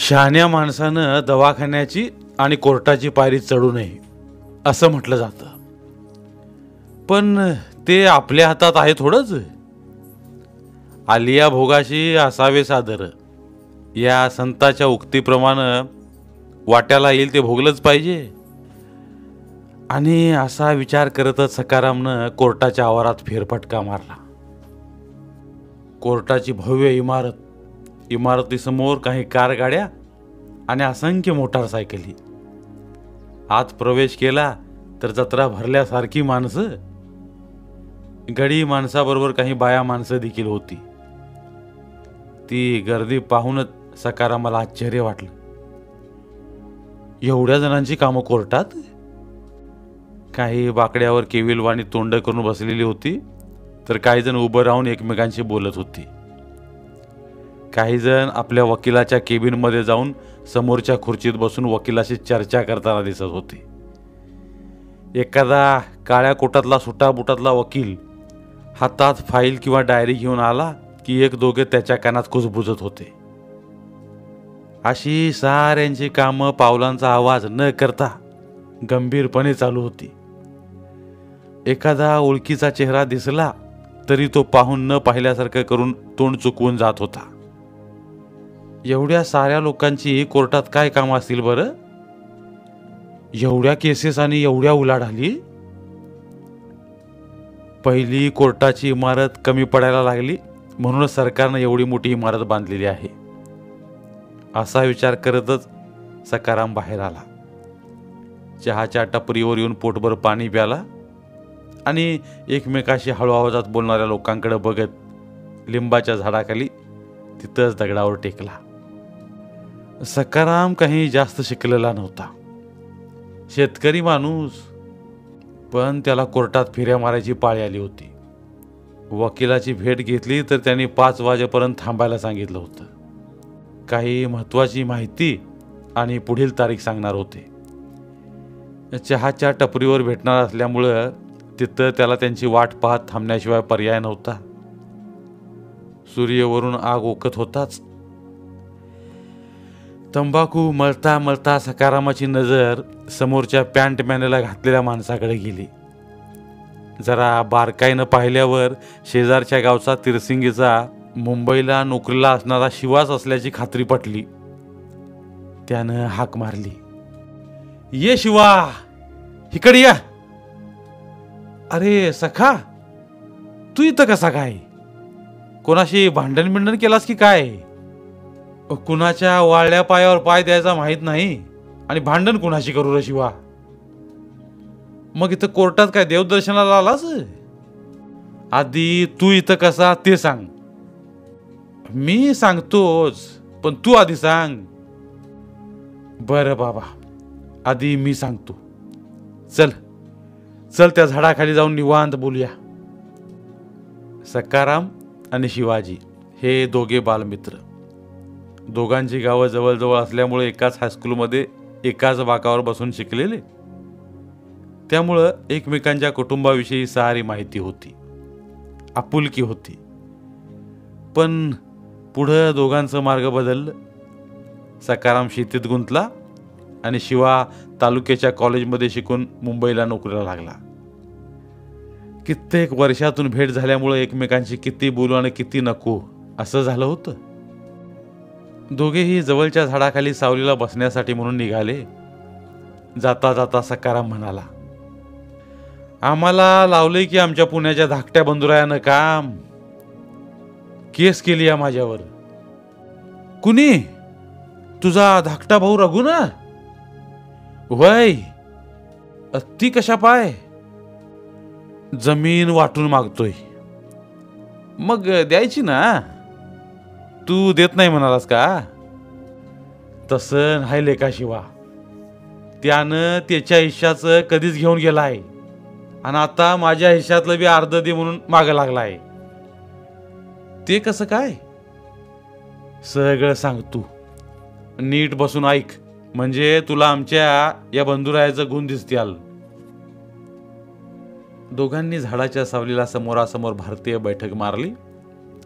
शहाण्या माणसानं दवाखान्याची आणि कोर्टाची पायरी चढू नये असं म्हटलं जातं, पण ते आपल्या हातात आहे थोडंच. आलिया भोगाशी असावे सादर या संताच्या उक्तीप्रमाणे वाट्याला येईल ते भोगलंच पाहिजे. आणि असा विचार करतच सकारामनं कोर्टाच्या आवारात फेरफटका मारला. कोर्टाची भव्य इमारत, इमारतीसमोर काही कार गाड्या आणि असंख्य मोटारसायकली. आत प्रवेश केला तर जत्रा भरल्यासारखी माणसं, गडी माणसाबरोबर काही बाया माणसं देखील होती. ती गर्दी पाहूनच सकारामाला आश्चर्य वाटलं. एवढ्या जणांची कामं कोर्टात? काही बाकड्यावर केविलवाणी तोंड करून बसलेली होती, तर काही जण उभं राहून एकमेकांशी बोलत होती. काही जण आपल्या वकिलाच्या केबिनमध्ये जाऊन समोरच्या खुर्चीत बसून वकिलाशी चर्चा करताना दिसत होते. एखादा काळ्या कोटातला सुटाबुटातला वकील हातात फाईल किंवा डायरी घेऊन आला की एक दोघे त्याच्या कानात कुजबुजत होते. अशी साऱ्यांची कामं पावलांचा आवाज न करता गंभीरपणे चालू होती. एखादा ओळखीचा चेहरा दिसला तरी तो पाहून न पाहिल्यासारखं करून तोंड चुकवून जात होता. एवढ्या साऱ्या लोकांची कोर्टात काय काम असतील बरं? एवढ्या केसेस आणि एवढ्या उलाढाली? पहिली कोर्टाची इमारत कमी पडायला लागली म्हणूनच सरकारनं एवढी मोठी इमारत बांधलेली आहे, असा विचार करतच सकाराम बाहेर आला. चहाच्या टपरीवर येऊन पोटभर पाणी प्याला आणि एकमेकाशी हळू आवाजात बोलणाऱ्या लोकांकडे बघत लिंबाच्या झाडाखाली तिथंच दगडावर टेकला. सकाराम काही जास्त शिकलेला नव्हता, शेतकरी माणूस, पण त्याला कोर्टात फेऱ्या मारायची पाळी आली होती. वकिलाची भेट घेतली तर त्यांनी 5 वाजेपर्यंत थांबायला सांगितलं होतं. काही महत्त्वाची माहिती आणि पुढील तारीख सांगणार होते. चहाच्या टपरीवर भेटणार असल्यामुळं तिथं त्याला त्यांची वाट पाहत थांबण्याशिवाय पर्याय नव्हता. सूर्यवरून आग ओकत होताच. तंबाखू मळता मळता सकारामाची नजर समोरच्या पॅन्टमॅनला घातलेल्या माणसाकडे गेली. जरा बारकाईनं पाहिल्यावर शेजारच्या गावचा तिरसिंगीचा मुंबईला नोकरीला असणारा शिवाच असल्याची खात्री पटली. त्यानं हाक मारली, ये शिवा, इकडे या. अरे सखा, तू इथं कसा काय? कोणाशी भांडण बिंडण केलास की काय? कुणाच्या वाळल्या पायावर पाय द्यायचा माहित नाही आणि भांडण कुणाशी करू रे शिवा? मग इथं कोर्टात काय देवदर्शनाला आलास? आधी तू इथं कसा ते सांग. मी सांगतोच, पण तू आधी सांग. बरं बाबा, आधी मी सांगतो. चल चल त्या झाडाखाली जाऊन निवांत बोलूया. सकाराम आणि शिवाजी हे दोघे बालमित्र. दोघांची गावं जवळजवळ असल्यामुळे एकाच हायस्कूलमध्ये एकाच बाकावर बसून शिकलेले, त्यामुळं एकमेकांच्या कुटुंबाविषयी सारी माहिती होती, आपुलकी होती. पण पुढं दोघांचं मार्ग बदललं. सकाराम शेतीत गुंतला आणि शिवा तालुक्याच्या कॉलेजमध्ये शिकून मुंबईला नोकरीला लागला. कित्येक वर्षातून भेट झाल्यामुळे एकमेकांशी किती बोलू आणि किती नको असं झालं होतं. दोघेही जवळच्या झाडाखाली सावलीला बसण्यासाठी म्हणून निघाले. जाता जाता सकाराम म्हणाला, आम्हाला लावलंय की आमच्या पुण्याच्या धाकट्या बंधुरायानं काम. केस केली आहे माझ्यावर. कुणी? तुझा धाकटा भाऊ रघु ना? वय, ती कशा पाय? जमीन वाटून मागतोय. मग द्यायची ना? तू देत नाही म्हणालास का? तसं नाही लेका शिवा. त्यानं त्याच्या हिश्श्याचं कधीच घेऊन गेलाय आणि आता माझ्या हिश्श्यातलं बी अर्ध दे म्हणून मागं लागलाय. ते कसं काय? सगळं सांगतो, नीट बसून ऐक, म्हणजे तुला आमच्या या बंधुरायाचं गुण दिसतील. दोघांनी झाडाच्या सावलीला समोरासमोर भारतीय बैठक मारली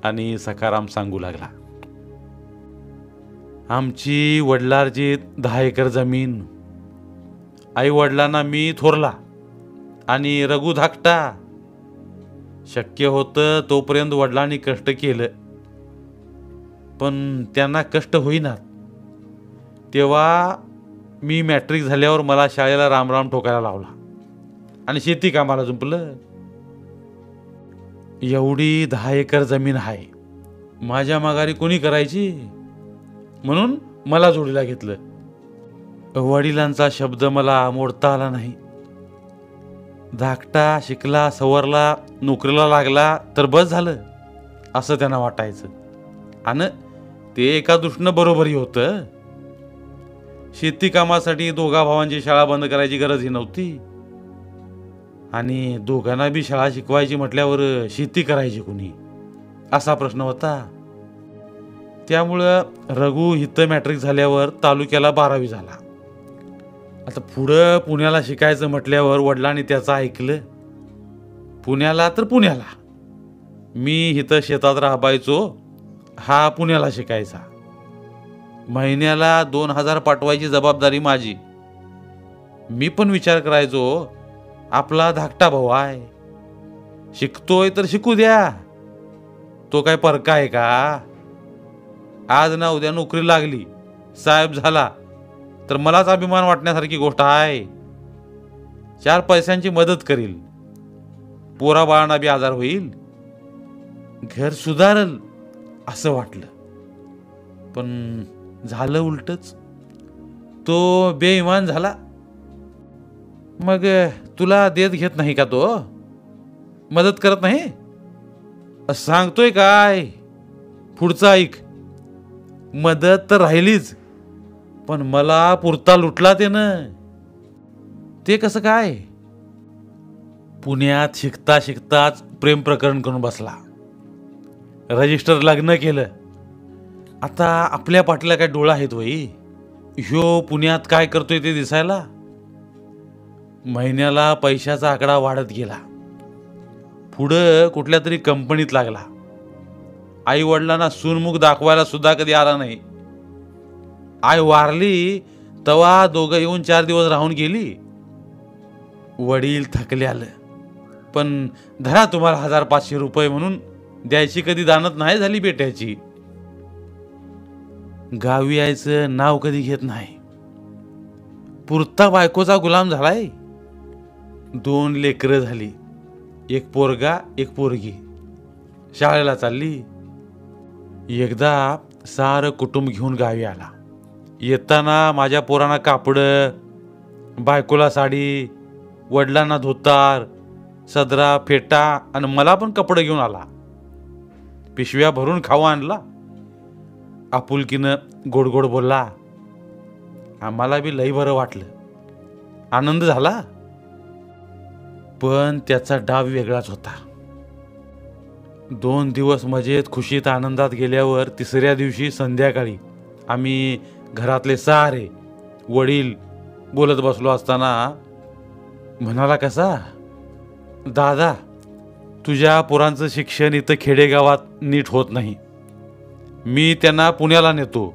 आणि सकाराम सांगू लागला, आमची वडिलार्जित 10 एकर जमीन. आई वडिलांना मी थोरला आणि रघु धाकटा. शक्य होतं तोपर्यंत वडिलांनी कष्ट केलं, पण त्यांना कष्ट होईना. तेव्हा मी मॅट्रिक झाल्यावर मला शाळेला रामराम ठोकायला लावला आणि शेती कामाला जुंपलं. एवढी 10 एकर जमीन आहे, माझ्या माघारी कोणी करायची, म्हणून मला जोडीला घेतलं. वडिलांचा शब्द मला मोडता आला नाही. धाकटा शिकला, सवरला, नोकरीला लागला तर बस झालं असं त्यांना वाटायचं. आणि ते एका दृष्टीनं बरोबरही होतं. शेती कामासाठी दोघा भावांची शाळा बंद करायची गरजही नव्हती आणि दोघांना बी शाळा शिकवायची म्हटल्यावर शेती करायची कुणी असा प्रश्न होता. त्यामुळं रघु इथं मॅट्रिक झाल्यावर तालुक्याला 12वी झाला. आता पुढं पुण्याला शिकायचं म्हटल्यावर वडिलांनी त्याचं ऐकलं. पुण्याला तर पुण्याला. मी इथं शेतात राबायचो, हा पुण्याला शिकायचा. महिन्याला 2000 पाठवायची जबाबदारी माझी. मी पण विचार करायचो, आपला धाकटा भाऊ आहे, शिकतोय तर शिकू द्या, तो काय परका आहे का. आज ना उद्या नोकरी लागली, साहेब झाला तर मलाच अभिमान वाटण्यासारखी गोष्ट आहे. 4 पैशांची मदत करील, पोरा बाळांना बी आजार होईल, घर सुधारल असं वाटलं. पण झालं उलटच. तो बेईमान झाला. मग तुला देत घेत नाही का, तो मदत करत नाही. सांगतोय काय, पुढचं ऐक. मदत तर राहिलीच, पण मला पुरता लुटला त्यानं. ते कसं काय. पुण्यात शिकता शिकताच प्रेम प्रकरण करून बसला, रजिस्टर लग्न केलं. आता आपल्या पाठीला काय डोळा आहेत वही, ह्यो पुण्यात काय करतोय ते दिसायला. महिन्याला पैशाचा आकडा वाढत गेला. पुढं कुठल्या तरी कंपनीत लागला. आई वडिलांना सूनमुख दाखवायला सुद्धा कधी आला नाही. आई वारली तेव्हा दोघं येऊन 4 दिवस राहून गेली. वडील थकले आलं, पण धरा तुम्हाला 1500 रुपये म्हणून द्यायची कधी दानत नाही झाली बेट्याची. गावी यायचं नाव कधी घेत नाही. पुरता बायकोचा गुलाम झालाय. 2 लेकरं झाली, एक पोरगा एक पोरगी. शाळेला चालली. एकदा सारं कुटुंब घेऊन गावी आला. येताना माझ्या पोरांना कापडं, बायकोला साडी, वडिलांना धोतार, सदरा, फेटा आणि मला पण कपडे घेऊन आला. पिशव्या भरून खाऊ आणला. आपुलकीनं गोड गोड बोलला. आम्हाला बी लई बरं वाटलं, आनंद झाला. पण त्याचा डाव वेगळाच होता. 2 दिवस मजेत खुशीत आनंदात गेल्यावर 3ऱ्या दिवशी संध्याकाळी आम्ही घरातले सारे वडील बोलत बसलो असताना म्हणाला कसा, दादा तुझ्या पोरांचं शिक्षण इथं खेडेगावात नीट होत नाही, मी त्यांना पुण्याला नेतो.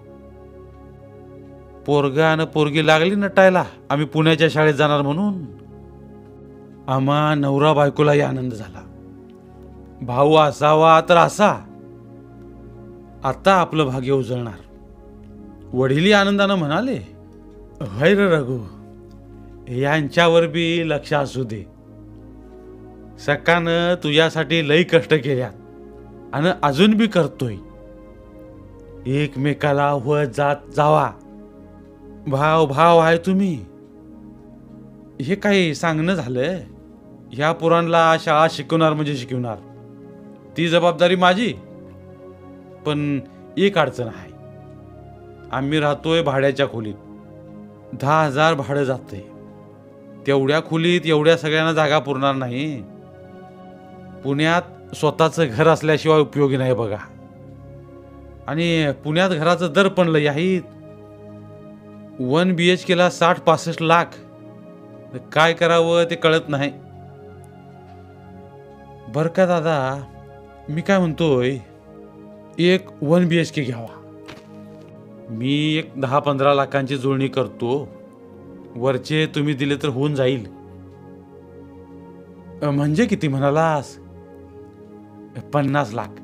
पोरगा आणि पोरगी लागली नटायला आम्ही पुण्याच्या शाळेत जाणार म्हणून. आम्हा नवरा बायकोलाही आनंद झाला. भाऊ असावा तर असा, आता आपलं भाग्य उजळणार. वडीलही आनंदानं म्हणाले, होय रे रघु, यांच्यावर बी लक्ष असू दे. सकानं तुझ्यासाठी लई कष्ट केल्यात आणि अजून बी करतोय. एकमेकाला व जात जावा, भाव भाव आहे तुम्ही. हे काही सांगणं झालं. ह्या पोरांना शाळा शिकवणार म्हणजे शिकवणार, ती जबाबदारी माझी. पण एक अडचण आहे, आम्ही राहतोय भाड्याच्या खोलीत. 10,000 भाडं जाते. तेवढ्या खोलीत एवढ्या सगळ्यांना जागा पुरणार नाही. पुण्यात स्वतःचं घर असल्याशिवाय उपयोगी नाही बघा. आणि पुण्यात घराचं दर पण लई आहेत. 1 BHKला 60-65 लाख. काय करावं ते कळत नाही. बर का दादा, मी काय म्हणतोय, एक 1 BHK घ्यावा. मी एक 10-15 लाखांची जुळणी करतो, वरचे तुम्ही दिले तर होऊन जाईल. म्हणजे किती म्हणालास? 50 लाख.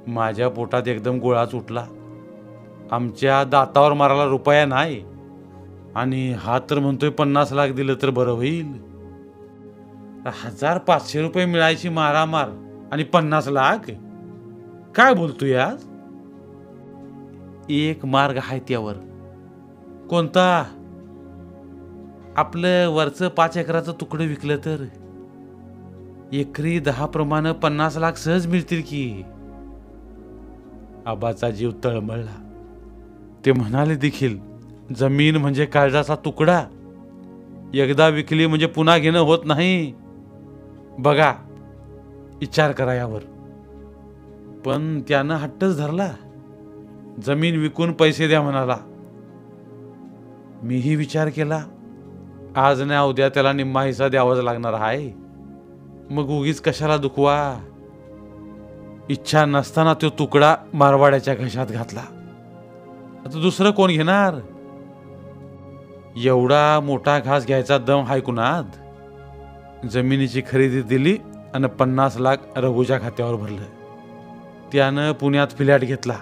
माझ्या पोटात एकदम गोळाच उठला. आमच्या दातावर मारायला रुपया नाही आणि हा तर म्हणतोय 50 लाख दिलं तर बरं होईल. 1,500 रुपये मिळायची मारामार आणि 50 लाख? काय बोलतोय आज? एक मार्ग आहे त्यावर. कोणता? आपलं वरचं 5 एकराचं तुकडं विकलं तर एकरी 10 प्रमाणे 50 लाख सहज मिळतील की. आबाचा जीव तळमळला. ते म्हणाले देखील, जमीन म्हणजे काळजाचा तुकडा, एकदा विकली म्हणजे पुन्हा घेणं होत नाही. बघा, विचार करा यावर. पण त्यानं हट्टच धरला. जमीन विकून पैसे द्या म्हणाला. मीही विचार केला, आज नाही उद्या त्याला निम्मा हिस्सा द्यावाच लागणार आहे. मग उगीच कशाला दुखवा. इच्छा नसताना तो तुकडा मारवाड्याच्या घशात घातला. आता दुसरं कोण घेणार? एवढा मोठा घास घ्यायचा दम हाय कुणात? जमिनीची खरेदी दिली आणि 50 लाख रघुच्या खात्यावर भरलं. त्यानं पुण्यात फ्लॅट घेतला.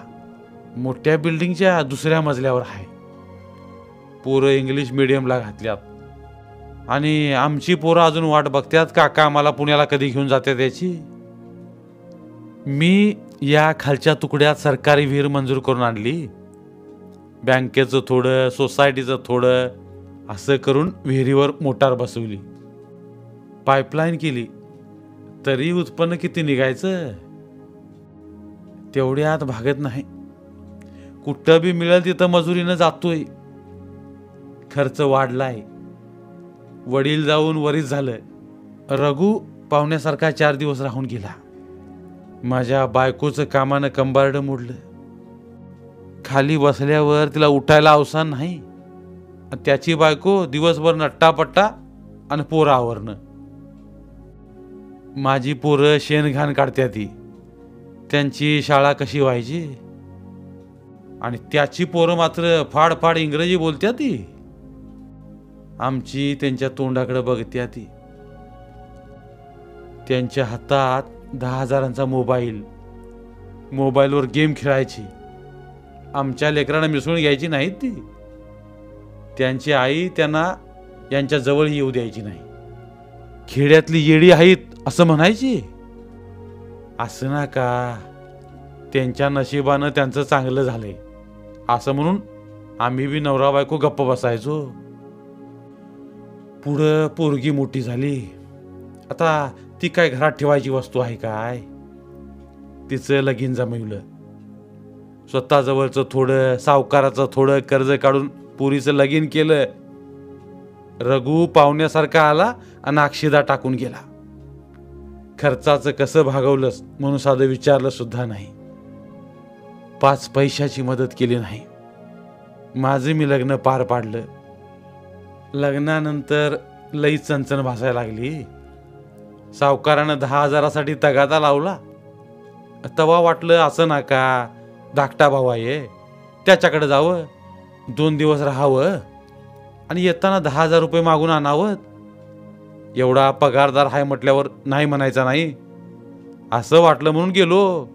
मोठ्या बिल्डिंगच्या दुसऱ्या मजल्यावर आहे. पोरं इंग्लिश मीडियमला घातल्यात आणि आमची पोरं अजून वाट बघतात, काका आम्हाला पुण्याला कधी घेऊन जाते त्याची. मी या खालच्या तुकड्यात सरकारी विहीर मंजूर करून आणली. बँकेचं थोडं, सोसायटीचं थोडं, असं करून विहिरीवर मोटार बसवली. पाईपलाईन केली. तरी उत्पन्न किती निघायचं? तेवढ्यात भागत नाही. कुठं बी मिळेल तिथं मजुरीनं जातोय. खर्च वाढलाय. वडील जाऊन वरीच झालं. रघु पाहुण्यासारखा 4 दिवस राहून गेला. माझ्या बायकोचं कामानं कंबारडं मोडलं. खाली बसल्यावर तिला उठायला अवसान नाही. त्याची बायको दिवसभर नट्टापट्टा आणि पोरं आवरणं. माझी पोरं शेणघाण काढत्या ती. त्यांची शाळा कशी व्हायची? आणि त्याची पोरं मात्र फाड इंग्रजी बोलत्या ती. आमची त्यांच्या तोंडाकडे बघत्या ती. त्यांच्या हातात 10,000चा मोबाईलवर गेम खेळायची. आमच्या लेकरांना मिसळून घ्यायची नाहीत ती. त्यांची आई त्यांना यांच्या जवळ येऊ द्यायची नाही. खेड्यातली येडी आहेत असं म्हणायची. असं ना का, त्यांच्या नशिबानं त्यांचं चांगलं झालंय असं म्हणून आम्ही बी नवरा बायको गप्प बसायचो. पुढं पोरगी मोठी झाली. आता ती काय घरात ठेवायची वस्तू आहे काय? तिचं लगीन जमवलं. स्वतःजवळचं थोडं, सावकाराचं थोडं कर्ज काढून पुरीचं लगीन केलं. रघु पाहुण्यासारखा आला आणि अक्षिदा टाकून गेला. खर्चाचं कसं भागवलंस म्हणून साधं विचारलं सुद्धा नाही. 5 पैशाची मदत केली नाही. माझं मी लग्न पार पाडलं. लग्नानंतर लई चणचण भासायला लागली. सावकारानं 10,000साठी तगादा लावला. तवा वाटलं असं ना का, धाकटा भाऊ आहे, त्याच्याकडे जावं, 2 दिवस राहावं आणि येताना 10,000 रुपये मागून आणावं. एवढा पगारदार आहे म्हटल्यावर नाही म्हणायचा नाही असं वाटलं म्हणून गेलो.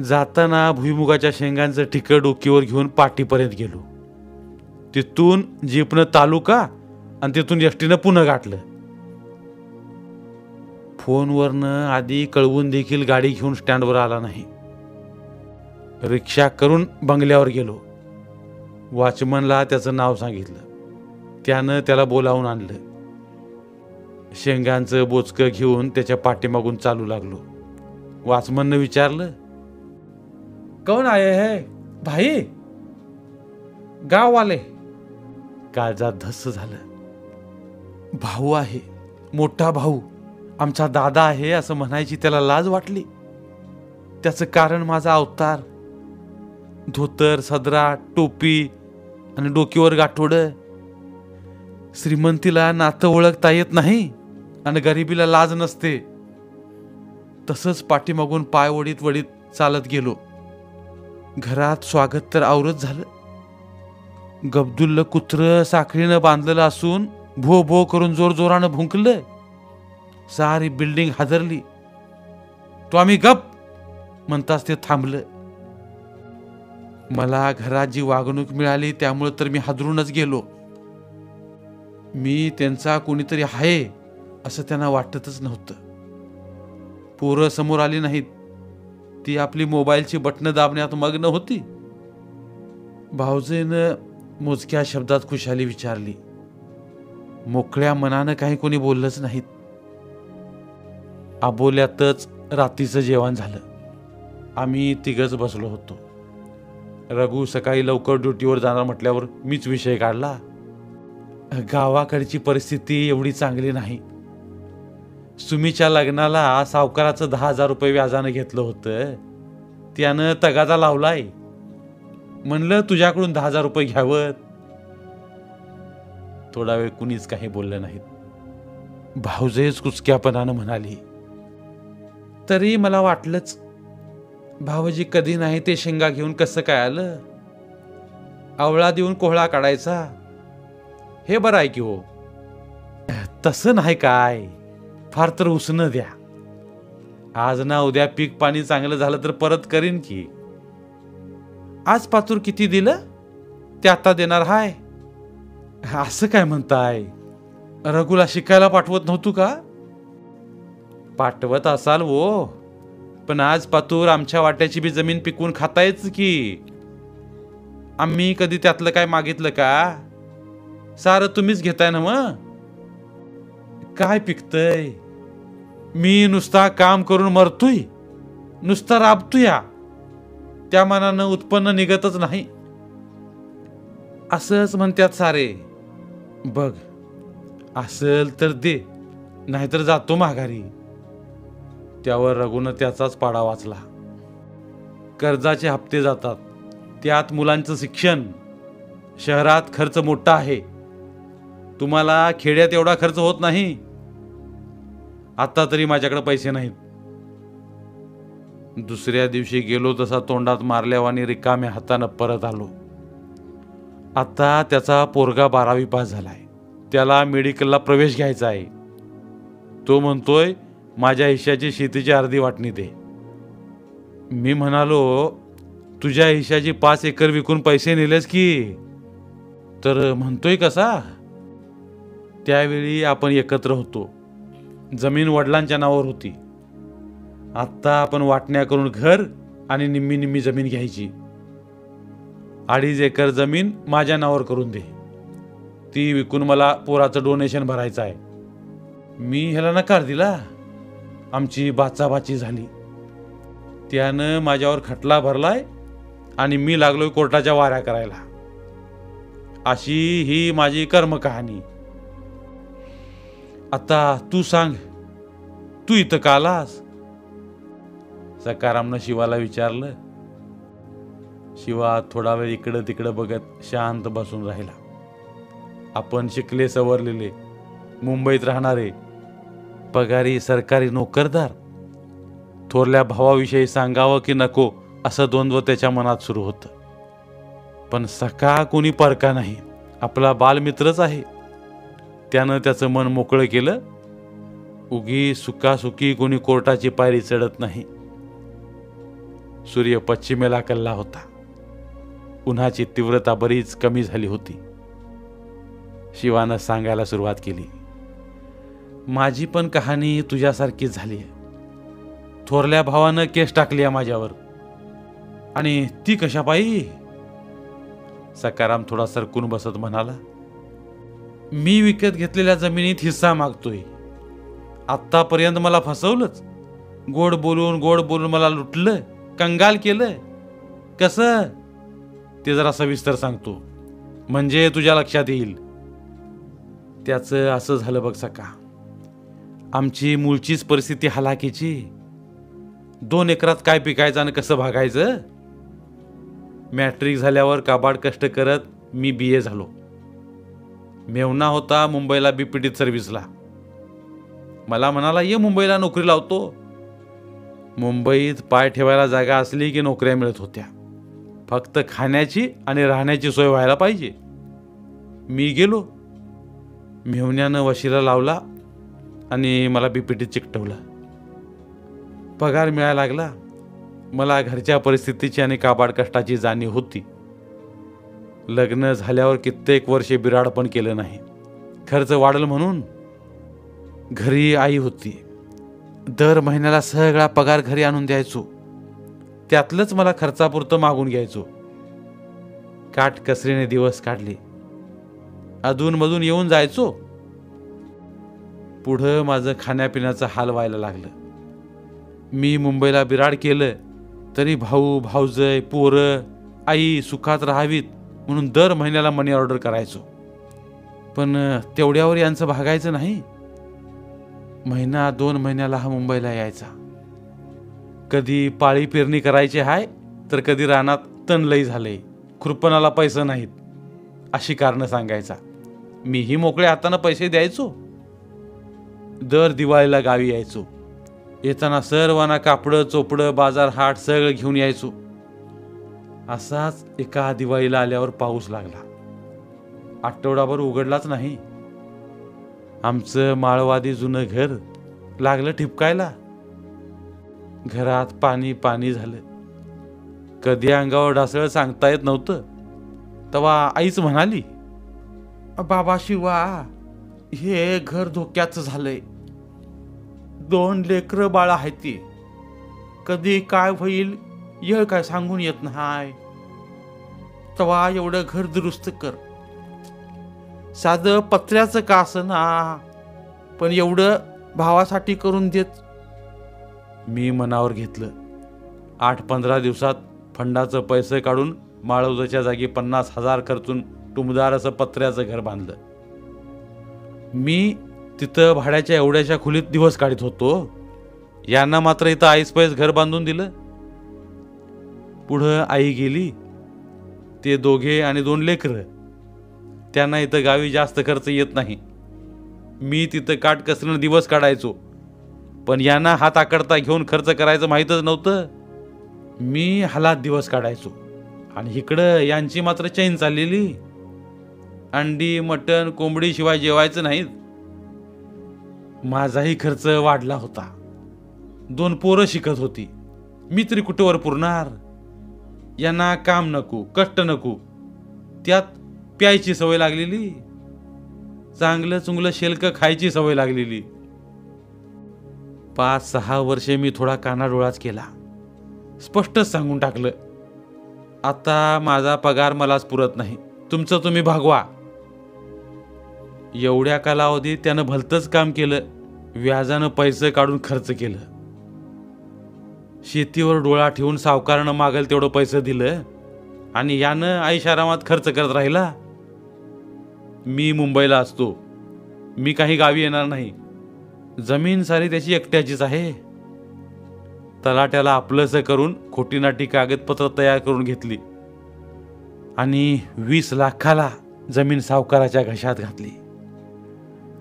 जाताना भुईमुगाच्या शेंगांचं ठिकं डोकीवर घेऊन पाटीपर्यंत गेलो. तिथून जीपनं तालुका आणि तिथून एसटीनं पुणे गाठलं. फोनवरनं आधी कळवून देखील गाडी घेऊन स्टँडवर आला नाही. रिक्षा करून बंगल्यावर गेलो. वॉचमनला त्याचं नाव सांगितलं. त्यानं त्याला बोलावून आणलं. शेंगांचं बोचकं घेऊन त्याच्या पाठीमागून चालू लागलो. वॉचमननं विचारलं, कौन आये है भाई? गाववाले. काळजात धस्स झालं. भाऊ आहे, मोठा भाऊ, आमचा दादा आहे असं म्हणायची त्याला लाज वाटली. त्याचं कारण माझा अवतार, धोतर, सदरा, टोपी आणि डोकीवर गाठोडं. श्रीमंतीला नातं ओळखता येत नाही आणि गरिबीला लाज नसते. तसंच पाठीमागून पाय वडीत वडीत चालत गेलो. घरात स्वागत तर आवरत झालं. गब्दुल्ल कुत्र साखळीनं बांधलेलं असून भो भो करून जोर जोरानं भुंकलं. सारी बिल्डिंग हादरली. तो आम्ही गप म्हणताच ते थांबलं. मला घरात जी वागणूक मिळाली त्यामुळे तर मी हादरूनच गेलो. मी त्यांचा कोणीतरी आहे असं त्यांना वाटतच नव्हतं. पोरं समोर आली नाहीत. ती आपली मोबाईलची बटणं दाबण्यात मग्न होती. भाऊजेनं मोजक्या शब्दात खुशाली विचारली. मोकळ्या मनानं काही कोणी बोललंच नाहीत. आबोल्यातच रात्रीचं जेवण झालं. आम्ही तिघच बसलो होतो. रघु सकाळी लवकर ड्युटीवर जाणार म्हटल्यावर मीच विषय काढला. गावाकडची परिस्थिती एवढी चांगली नाही. सुमीच्या लग्नाला सावकाराचं 10,000 रुपये व्याजानं घेतलं होतं. त्यानं तगादा लावलाय. म्हणलं तुझ्याकडून 10,000 रुपये घ्यावं. थोडा वेळ कुणीच काही बोललं नाहीत. भाऊजेच कुचक्यापणानं म्हणाली. तरी मला वाटलंच भाऊजी कधी नाही ते शेंगा घेऊन कसं काय आलं. आवळा देऊन कोहळा काढायचा हे बरं आहे की हो. तसं नाही काय, फार तर उसनं द्या. आज ना उद्या पीक पाणी चांगलं झालं तर परत करीन की. आज पातूर किती दिलं ते आता देणार हाय. असं काय म्हणताय. रघुला शिकायला पाठवत नव्हतो का. पाठवत असाल वो, पण आज पातूर आमच्या वाट्याची बी जमीन पिकवून खातायच की. आम्ही कधी त्यातलं काय मागितलं का. सारं तुम्हीच घेताय ना. मग काय पिकतय. मी नुसता काम करून मरतोय, नुसता राबतोय. त्या मानानं उत्पन्न निघतच नाही. असंच म्हणतात सारे. बघ असेल तर दे, नाहीतर जातो माघारी. त्यावर रघुनं त्याचाच पाडा वाचला. कर्जाचे हप्ते जातात, त्यात मुलांचं शिक्षण. शहरात खर्च मोठा आहे. तुम्हाला खेड्यात एवढा खर्च होत नाही. आता तरी माझ्याकडे पैसे नाहीत. दुसऱ्या दिवशी गेलो तसा तोंडात मारल्यावानी रिकाम्या हातानं परत आलो. आता त्याचा पोरगा 12वी पास झालाय. त्याला मेडिकलला प्रवेश घ्यायचा आहे. तो म्हणतोय माझ्या हिश्श्याची शेतीची अर्धी वाटणी दे. मी म्हणालो तुझ्या हिश्श्याची 5 एकर विकून पैसे नेलेस की. तर म्हणतोय कसा. त्यावेळी आपण एकत्र होतो. जमीन वडिलांच्या नावावर होती. आत्ता आपण वाटण्या करून घर आणि निम्मी निम्मी जमीन घ्यायची. 2.5 एकर जमीन माझ्या नावावर करून दे. ती विकून मला पोराचं डोनेशन भरायचं आहे. मी ह्याला नकार दिला. आमची बाचाबाची झाली. त्यानं माझ्यावर खटला भरलाय आणि मी लागलोय कोर्टाच्या वाऱ्या करायला. अशी ही माझी कर्मकहाणी. आता तू सांग, तू इथं का आलास. सकारामनं शिवाला विचारलं. शिवा थोडा वेळ इकडं तिकडं बघत शांत बसून राहिला. आपण शिकले सवरलेले, मुंबईत राहणारे, पगारी सरकारी नोकरदार. थोरल्या भावाविषयी सांगावं की नको असं द्वंद्व त्याच्या मनात सुरू होतं. पण सखा कोणी परका नाही, आपला बालमित्रच आहे. त्यानं त्याचं मन मोकळं केलं. उगी सुखासुखी कोणी कोर्टाची पायरी चढत नाही. सूर्य पश्चिमेला कलला होता. उन्हाची तीव्रता बरीच कमी झाली होती. शिवानं सांगायला सुरुवात केली. माझी पण कहाणी तुझ्यासारखीच झाली आहे. थोरल्या भावानं केस टाकली आहे माझ्यावर. आणि ती कशापायी. सकाराम थोडा सरकून बसत म्हणाला. मी विकत घेतलेल्या जमिनीत हिस्सा मागतोय. आत्तापर्यंत मला फसवलंच. गोड बोलून मला लुटलं, कंगाल केलं. कसं ते जरा सविस्तर सांगतो म्हणजे तुझ्या लक्षात येईल. त्याचं असं झालं बघ सका. आमची मूळचीच परिस्थिती हलाखीची. 2 एकरात काय पिकायचं आणि कसं भागायचं. मॅट्रिक झाल्यावर काबाड कष्ट करत मी BA झालो. मेवना होता मुंबईला बीपीटीत सर्व्हिसला. मला म्हणाला ये मुंबईला नोकरी लावतो. मुंबईत पाय ठेवायला जागा असली की नोकऱ्या मिळत होत्या. फक्त खाण्याची आणि राहण्याची सोय व्हायला पाहिजे. मी गेलो. मेहुण्यानं वशिला लावला आणि मला बिपिटीत चिकटवलं. पगार मिळायला लागला. मला घरच्या परिस्थितीची आणि काबाड कष्टाची जाणीव होती. लग्न झाल्यावर कित्येक वर्षे बिराड पण केलं नाही. खर्च वाढल म्हणून घरी आई होती. दर महिन्याला सगळा पगार घरी आणून द्यायचो. त्यातलंच मला खर्चापुरतं मागून घ्यायचो. काटकसरीने दिवस काढले. अधूनमधून येऊन जायचो. पुढं माझं खाण्यापिण्याचं हाल व्हायला लागलं. मी मुंबईला बिराड केलं तरी भाऊ, भाऊजय, पोरं, आई सुखात राहावीत म्हणून दर महिन्याला मनी ऑर्डर करायचो. पण तेवढ्यावर यांचं भागायचं नाही. महिना 2 महिन्याला हा मुंबईला यायचा. कधी पाळी पेरणी करायची हाय तर कधी रानात तण लई झालंय, खुरपणाला पैसे नाहीत अशी कारणं सांगायचा. मीही मोकळ्या हातानं पैसे द्यायचो. दर दिवाळीला गावी यायचो. येताना सर्वांना कापडं चोपडं बाजार हाट सगळं घेऊन यायचो. असाच एका दिवाळीला आल्यावर पाऊस लागला. आठवडाभर उघडलाच नाही. आमचं माळवादी जुनं घर लागलं ठिपकायला. घरात पाणी पाणी झालं. कधी अंगावर ढासळ सांगता येत नव्हतं. तेव्हा आईच म्हणाली, बाबा शिवा, हे घर धोक्याचं झालंय. 2 लेकरं बाळ आहेत ती. कधी काय होईल येळ काय सांगून येत नाही. तेव्हा एवढं घर दुरुस्त कर. साधं पत्र्याचं का असना, पण एवढं भावासाठी करून देत. मी मनावर घेतलं. 8-15 दिवसात फंडाचं पैसे काढून माळवजाच्या जागी 50,000 खर्चून टुमदार असं पत्र्याचं घर बांधलं. मी तिथं भाड्याच्या एवढ्याशा खोलीत दिवस काढत होतो. यांना मात्र इथं ऐसपैस घर बांधून दिलं. पुढं आई गेली. ते दोघे आणि 2 लेकरं. त्यांना इथं गावी जास्त खर्च येत नाही. मी तिथं काटकसरीनं दिवस काढायचो. पण यांना हात आकडता घेऊन खर्च करायचं माहीतच नव्हतं. मी हालात दिवस काढायचो आणि इकडं यांची मात्र चैन चाललेली. अंडी मटण कोंबडी शिवाय जेवायचं नाहीत. माझाही खर्च वाढला होता. 2 पोरं शिकत होती. मी तरी कुठवर पुरणार. यांना काम नको, कष्ट नको, त्यात प्यायची सवय लागलेली. चांगलं चुंगलं शेलक खायची सवय लागलेली. 5-6 वर्षे मी थोडा कानाडोळाच केला. स्पष्टच सांगून टाकलं, आता माझा पगार मलाच पुरत नाही, तुमचं तुम्ही भागवा. एवढ्या कालावधीत त्यानं भलतंच काम केलं. व्याजानं पैसे काढून खर्च केलं. शेतीवर डोळा ठेवून सावकारानं मागेल तेवढं पैसे दिलं आणि यानं ऐशारामात खर्च करत राहिला. मी मुंबईला असतो. मी काही गावी येणार नाही. जमीन सारी त्याची एकट्याचीच आहे. तलाट्याला आपलंसं करून खोटीनाटी कागदपत्र तयार करून घेतली आणि 20 लाखाला जमीन सावकाराच्या घशात घातली.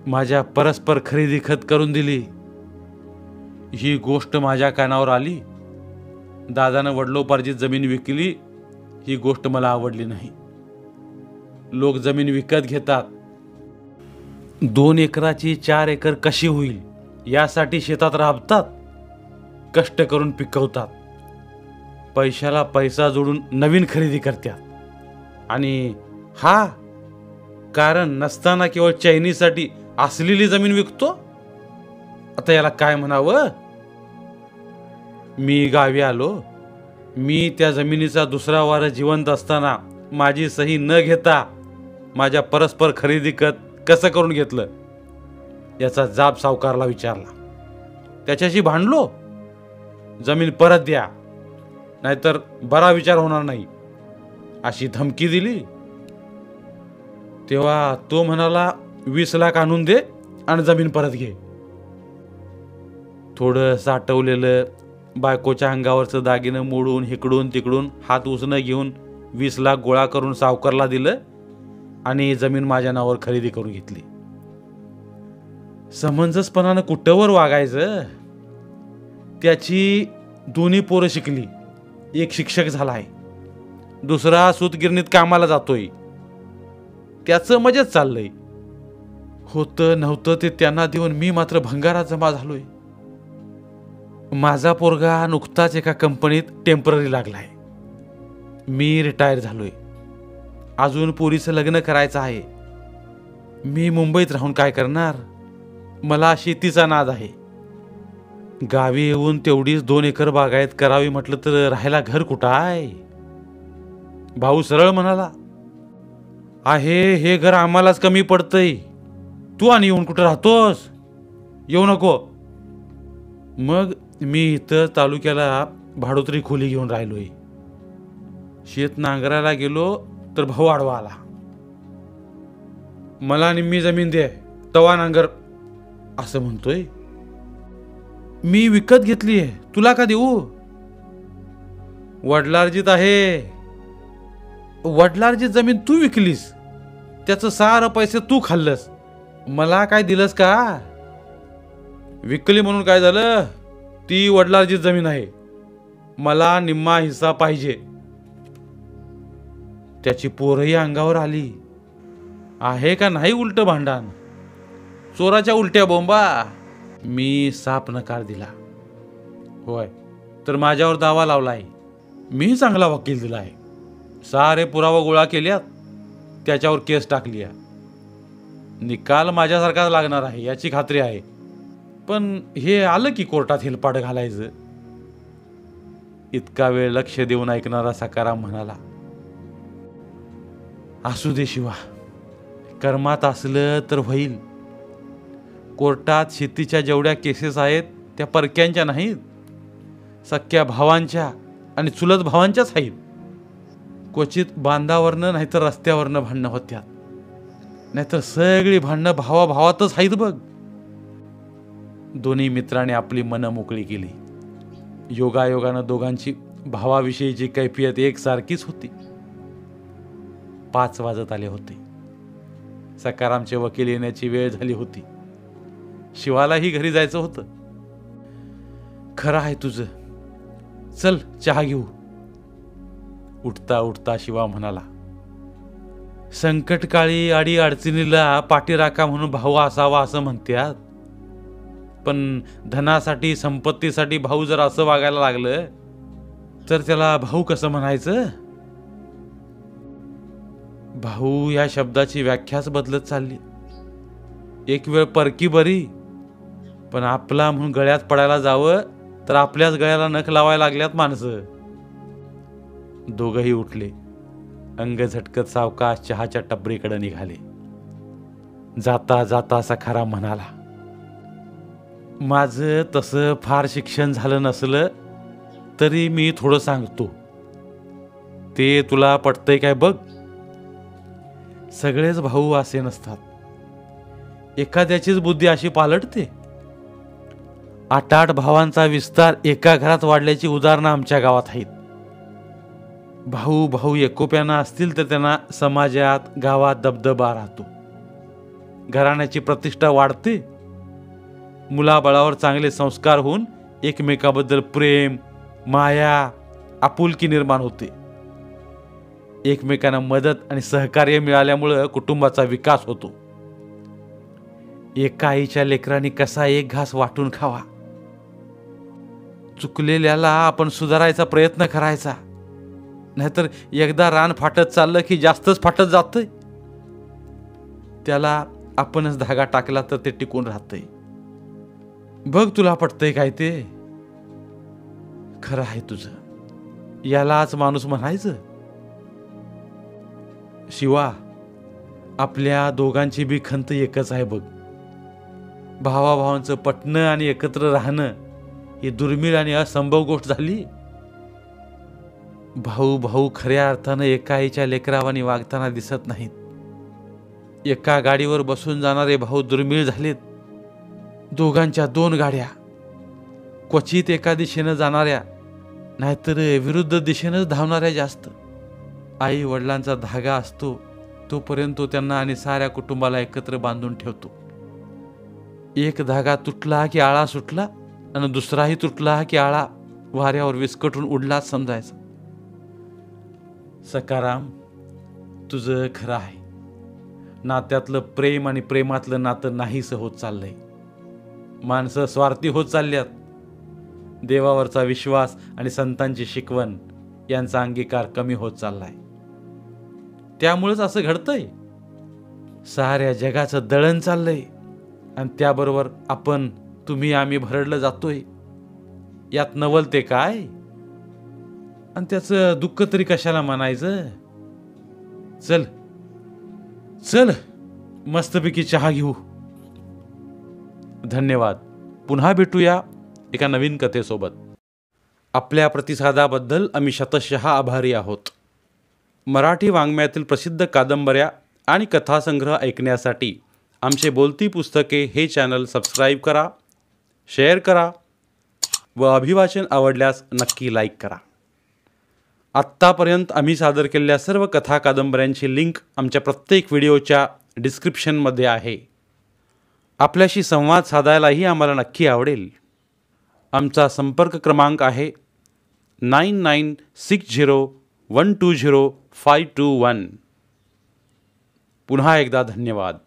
माझ्या परस्पर खरेदी खत करून दिली. ही गोष्ट माझ्या कानावर आली. दादानं वडिलोपार्जित जमीन विकली. ही गोष्ट मला आवडली नाही. लोक जमीन विकत घेतात. 2 एकराची 4 एकर कशी होईल यासाठी शेतात राबतात, कष्ट करून पिकवतात, पैशाला पैसा जोडून नवीन खरेदी करतात आणि हा कारण नसताना केवळ चैनीसाठी असलेली जमीन विकतो. आता याला काय म्हणावं. मी गावी आलो. मी त्या जमिनीचा दुसरा वार जिवंत असताना माझी सही न घेता माझ्या परस्पर खरेदी खत कसं करून घेतलं याचा जाब सावकारला विचारला. त्याच्याशी भांडलो. जमीन परत द्या नाहीतर बरा विचार होणार नाही अशी धमकी दिली. तेव्हा तो म्हणाला 20 लाख आणून दे आणि जमीन परत घे. थोडं साठवलेलं बायकोच्या अंगावरचं दागिनं मोडून हिकडून तिकडून हात उसणं घेऊन 20 लाख गोळा करून सावकारला दिलं आणि जमीन माझ्या नावावर खरेदी करून घेतली. समंजसपणानं कुठवर वागायचं. त्याची 2 पोरं शिकली. एक शिक्षक झाला आहे. दुसरा सूतगिरणीत कामाला जातोय. त्याचं मजेत चाललंय. होतं नव्हतं ते त्यांना देऊन मी मात्र भंगारात जमा झालोय. माझा पोरगा नुकताच एका कंपनीत टेम्पररी लागलाय. मी रिटायर झालोय. अजून पोरीचं लग्न करायचं आहे. मी मुंबईत राहून काय करणार. मला शेतीचा नाद आहे. गावी येऊन तेवढीच 2 एकर बागायत करावी म्हटलं तर राहायला घर कुठं आहे. भाऊ सरळ म्हणाला, आहे हे घर आम्हालाच कमी पडतंय. तू आणि येऊन कुठं राहतोस. येऊ नको. मग मी इथं तालुक्याला भाडोत्री खोली घेऊन राहिलोय. शेत नांगरायला गेलो तर भाऊ आडवा आला. मला निम्मी जमीन दे तवा नांगर असं म्हणतोय. मी विकत घेतली आहे, तुला का देऊ. वडिलार्जित आहे. वडिलार्जित जमीन तू विकलीस, त्याचं सारं पैसे तू खाल्लंस, मला काय दिलंस का. विकली म्हणून काय झालं. ती वडिलार्जित जमीन आहे. मला निम्मा हिस्सा पाहिजे. त्याची पोरही अंगावर आली. आहे का नाही उलट भांडण. चोराच्या उलट्या बोंबा. मी साप नकार दिला. होय तर माझ्यावर दावा लावलाय. मी चांगला वकील दिलाय. सारे पुरावा गोळा केल्यात. त्याच्यावर केस टाकली आहे. निकाल माझ्यासारखाच लागणार आहे याची खात्री आहे. पण हे आलं की कोर्टात हेलपाड घालायचं. इतका वेळ लक्ष देऊन ऐकणारा सकाराम म्हणाला, असू दे शिवा, कर्मात असलं तर होईल. कोर्टात शेतीच्या जेवढ्या केसेस आहेत त्या परक्यांच्या नाहीत, सख्या भावांच्या आणि चुलत भावांच्याच आहेत. क्वचित बांधावरनं नाहीतर रस्त्यावरनं भांडणं होत्यात. नाहीतर सगळी भांडणं भावाभावातच आहेत बघ. दोन्ही मित्रांनी आपली मनं मोकळी केली. योगायोगानं दोघांची भावाविषयीची कैफियत एकसारखीच होती. 5 वाजत आले होते. सकारामचे वकील येण्याची वेळ झाली होती. शिवालाही घरी जायचं होतं. खरं आहे तुझं, चल चहा घेऊ. उठता उठता शिवा म्हणाला, संकटकाळी अडी अडचणीला पाठीराखा म्हणून भाऊ असावा असं म्हणतात. पण धनासाठी संपत्तीसाठी भाऊ जर असं वागायला लागलं तर त्याला भाऊ कसं म्हणायचं. भाऊ या शब्दाची व्याख्याच बदलत चालली. एक वेळ परकी बरी, पण आपला म्हणून गळ्यात पडायला जावं तर आपल्याच गळ्याला नख लावायला लागल्यात माणसं. दोघंही उठले. अंग झटकत सावकाश चहाच्या टपरीकडे निघाले. जाता जाता सखाराम म्हणाला, माझं तसं फार शिक्षण झालं नसलं तरी मी थोडं सांगतो. ते तुला पटतंय काय बघ. सगळेच भाऊ असे नसतात. एखाद्याचीच बुद्धी अशी पालटते. 8 भावांचा विस्तार एका घरात वाढल्याची उदाहरणं आमच्या गावात आहेत. भाऊ भाऊ एकोप्यानं असतील तर त्यांना समाजात गावात दबदबा राहतो. घराण्याची प्रतिष्ठा वाढते. मुलाबाळावर चांगले संस्कार होऊन एकमेकाबद्दल प्रेम, माया, आपुलकी निर्माण होते. एकमेकांना मदत आणि सहकार्य मिळाल्यामुळं कुटुंबाचा विकास होतो. एका आईच्या लेकरांनी कसा एक घास वाटून खावा. चुकलेल्याला आपण सुधारायचा प्रयत्न करायचा. नाहीतर एकदा रान फाटत चाललं की जास्तच फाटत जातंय. त्याला आपणच धागा टाकला तर ते टिकून राहतंय. बघ तुला पटतंय काय ते. खरं आहे तुझं. यालाच माणूस म्हणायचं. शिवा, आपल्या दोघांची बी खंत एकच आहे बघ. भावाभावांचं पटणं आणि एकत्र राहणं ही दुर्मिळ आणि असंभव गोष्ट झाली. भाऊ भाऊ खऱ्या अर्थानं एका आईच्या लेकरावानी वागताना दिसत नाहीत. एका गाडीवर बसून जाणारे भाऊ दुर्मिळ झालेत. दोघांच्या 2 गाड्या, क्वचित एका दिशेनं जाणाऱ्या नाहीतर विरुद्ध दिशेनंच धावणाऱ्या जास्त. आई वडिलांचा धागा असतो तोपर्यंत तो त्यांना आणि साऱ्या कुटुंबाला एकत्र बांधून ठेवतो. एक धागा तुटला की आळा सुटला आणि दुसराही तुटला की आळा वाऱ्यावर विस्कटून उडलाच समजायचा. सकाराम, तुझं खरं आहे. नात्यातलं प्रेम आणि प्रेमातलं नातं नाहीसं होत चाललंय. माणसं स्वार्थी होत चालल्यात. देवावरचा विश्वास आणि संतांची शिकवण यांचा अंगीकार कमी होत चाललाय. त्यामुळेच असं घडतंय. साऱ्या जगाचं दळण चाललंय आणि त्याबरोबर आपण, तुम्ही, आम्ही भरडलं जातोय. यात नवल ते काय, आणि त्याचं दुःख तरी कशाला म्हणायचं. चल चल मस्तपैकी चहा घेऊ. धन्यवाद. पुन्हा भेटूया एका नवीन कथेसोबत. आपल्या प्रतिसादाबद्दल आम्ही शतशः आभारी आहोत. मराठी वाङ्मयातील प्रसिद्ध कादंबऱ्या आणि कथासंग्रह ऐकण्यासाठी आमचे बोलती पुस्तके हे चॅनल सबस्क्राईब करा, शेअर करा व अभिवाचन आवडल्यास नक्की लाईक करा. आत्तापर्यंत आम्ही सादर केलेल्या सर्व कथा कादंबऱ्यांची लिंक आमच्या प्रत्येक व्हिडिओच्या डिस्क्रिप्शनमध्ये आहे. आपल्याशी संवाद साधायलाही आम्हाला नक्की आवडेल. आमचा संपर्क क्रमांक आहे 9960120521. पुन्हा एकदा धन्यवाद.